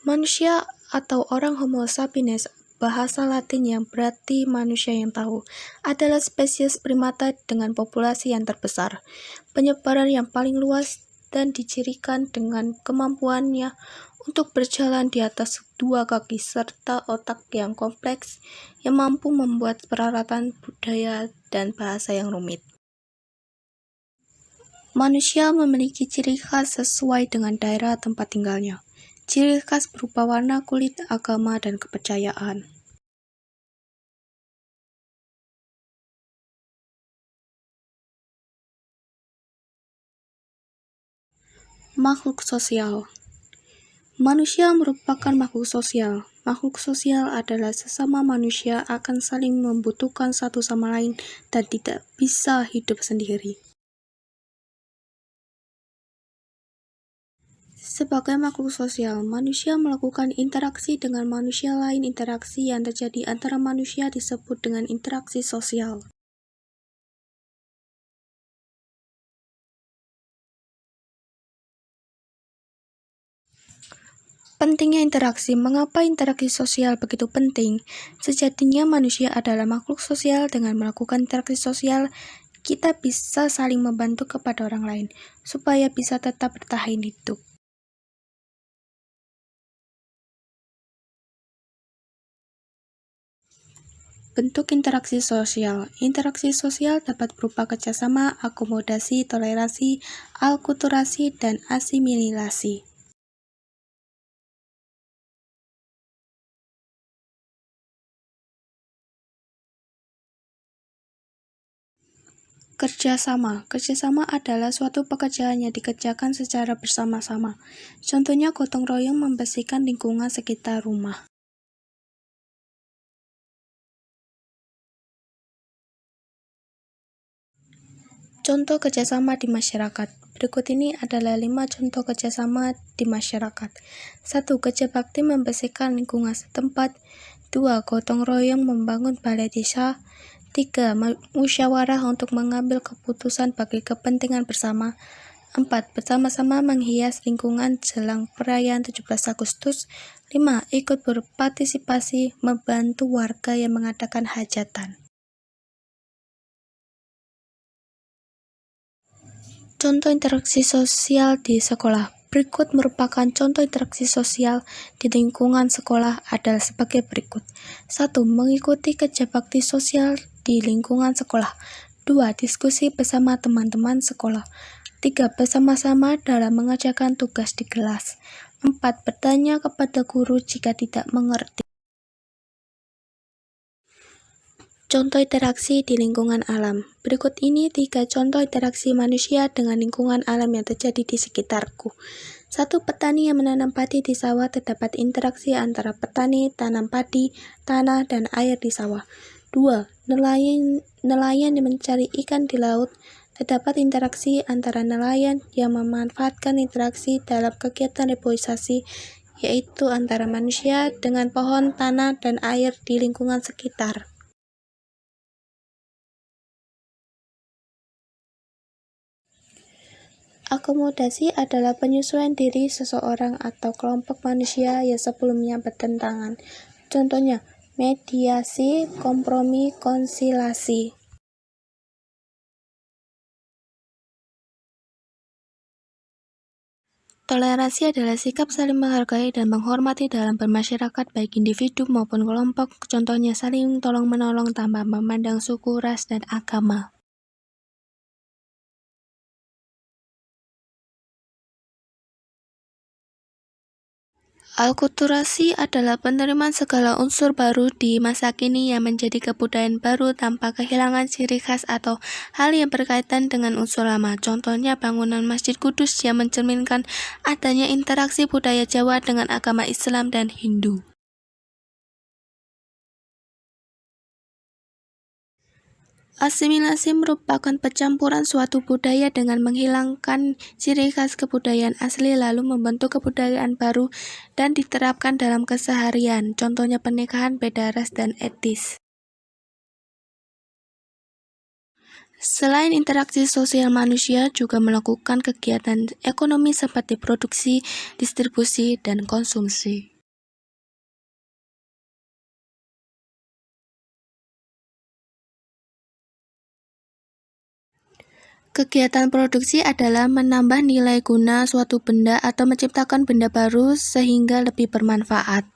Manusia atau orang Homo sapiens, bahasa Latin yang berarti manusia yang tahu, adalah spesies primata dengan populasi yang terbesar, penyebaran yang paling luas, dan dicirikan dengan kemampuannya untuk berjalan di atas dua kaki serta otak yang kompleks yang mampu membuat peralatan budaya dan bahasa yang rumit. Manusia memiliki ciri khas sesuai dengan daerah tempat tinggalnya. Ciri khas berupa warna kulit, agama, dan kepercayaan. Makhluk sosial. Manusia merupakan makhluk sosial. Makhluk sosial adalah sesama manusia akan saling membutuhkan satu sama lain dan tidak bisa hidup sendiri. Sebagai makhluk sosial, manusia melakukan interaksi dengan manusia lain. Interaksi yang terjadi antara manusia disebut dengan interaksi sosial. Pentingnya interaksi. Mengapa interaksi sosial begitu penting? Sejatinya manusia adalah makhluk sosial. Dengan melakukan interaksi sosial, kita bisa saling membantu kepada orang lain, supaya bisa tetap bertahan hidup. Bentuk interaksi sosial. Interaksi sosial dapat berupa kerjasama, akomodasi, toleransi, alkulturasi, dan asimilasi. Kerjasama. Kerjasama adalah suatu pekerjaan yang dikerjakan secara bersama-sama. Contohnya gotong royong membersihkan lingkungan sekitar rumah. Contoh kerjasama di masyarakat. Berikut ini adalah 5 contoh kerjasama di masyarakat. 1. Kerja bakti membersihkan lingkungan setempat. 2. Gotong royong membangun balai desa. 3. Musyawarah untuk mengambil keputusan bagi kepentingan bersama. 4. Bersama-sama menghias lingkungan jelang perayaan 17 Agustus. 5. Ikut berpartisipasi membantu warga yang mengadakan hajatan. Contoh interaksi sosial di sekolah. Berikut merupakan contoh interaksi sosial di lingkungan sekolah adalah sebagai berikut. 1. Mengikuti kerja bakti sosial di lingkungan sekolah. 2. Diskusi bersama teman-teman sekolah. 3. Bersama-sama dalam mengerjakan tugas di kelas. 4. Bertanya kepada guru jika tidak mengerti. Contoh interaksi di lingkungan alam. Berikut ini 3 contoh interaksi manusia dengan lingkungan alam yang terjadi di sekitarku. 1. Petani yang menanam padi di sawah. Terdapat interaksi antara petani, tanam padi, tanah, dan air di sawah. 2. Nelayan yang mencari ikan di laut. Terdapat interaksi antara nelayan yang memanfaatkan interaksi dalam kegiatan reboisasi, yaitu antara manusia dengan pohon, tanah, dan air di lingkungan sekitar. Akomodasi adalah penyesuaian diri seseorang atau kelompok manusia yang sebelumnya bertentangan. Contohnya, mediasi, kompromi, konsilasi. Toleransi adalah sikap saling menghargai dan menghormati dalam bermasyarakat baik individu maupun kelompok. Contohnya saling tolong-menolong tanpa memandang suku, ras, dan agama. Alkulturasi adalah penerimaan segala unsur baru di masa kini yang menjadi kebudayaan baru tanpa kehilangan ciri khas atau hal yang berkaitan dengan unsur lama. Contohnya bangunan Masjid Kudus yang mencerminkan adanya interaksi budaya Jawa dengan agama Islam dan Hindu. Asimilasi merupakan pencampuran suatu budaya dengan menghilangkan ciri khas kebudayaan asli lalu membentuk kebudayaan baru dan diterapkan dalam keseharian. Contohnya pernikahan beda ras dan etis. Selain interaksi sosial, manusia juga melakukan kegiatan ekonomi seperti produksi, distribusi, dan konsumsi. Kegiatan produksi adalah menambah nilai guna suatu benda atau menciptakan benda baru sehingga lebih bermanfaat.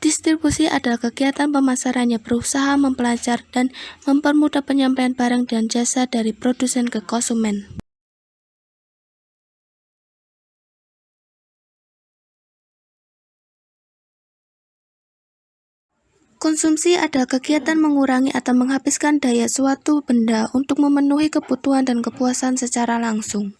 Distribusi adalah kegiatan pemasaran yang berusaha mempelajar dan mempermudah penyampaian barang dan jasa dari produsen ke konsumen. Konsumsi adalah kegiatan mengurangi atau menghabiskan daya suatu benda untuk memenuhi kebutuhan dan kepuasan secara langsung.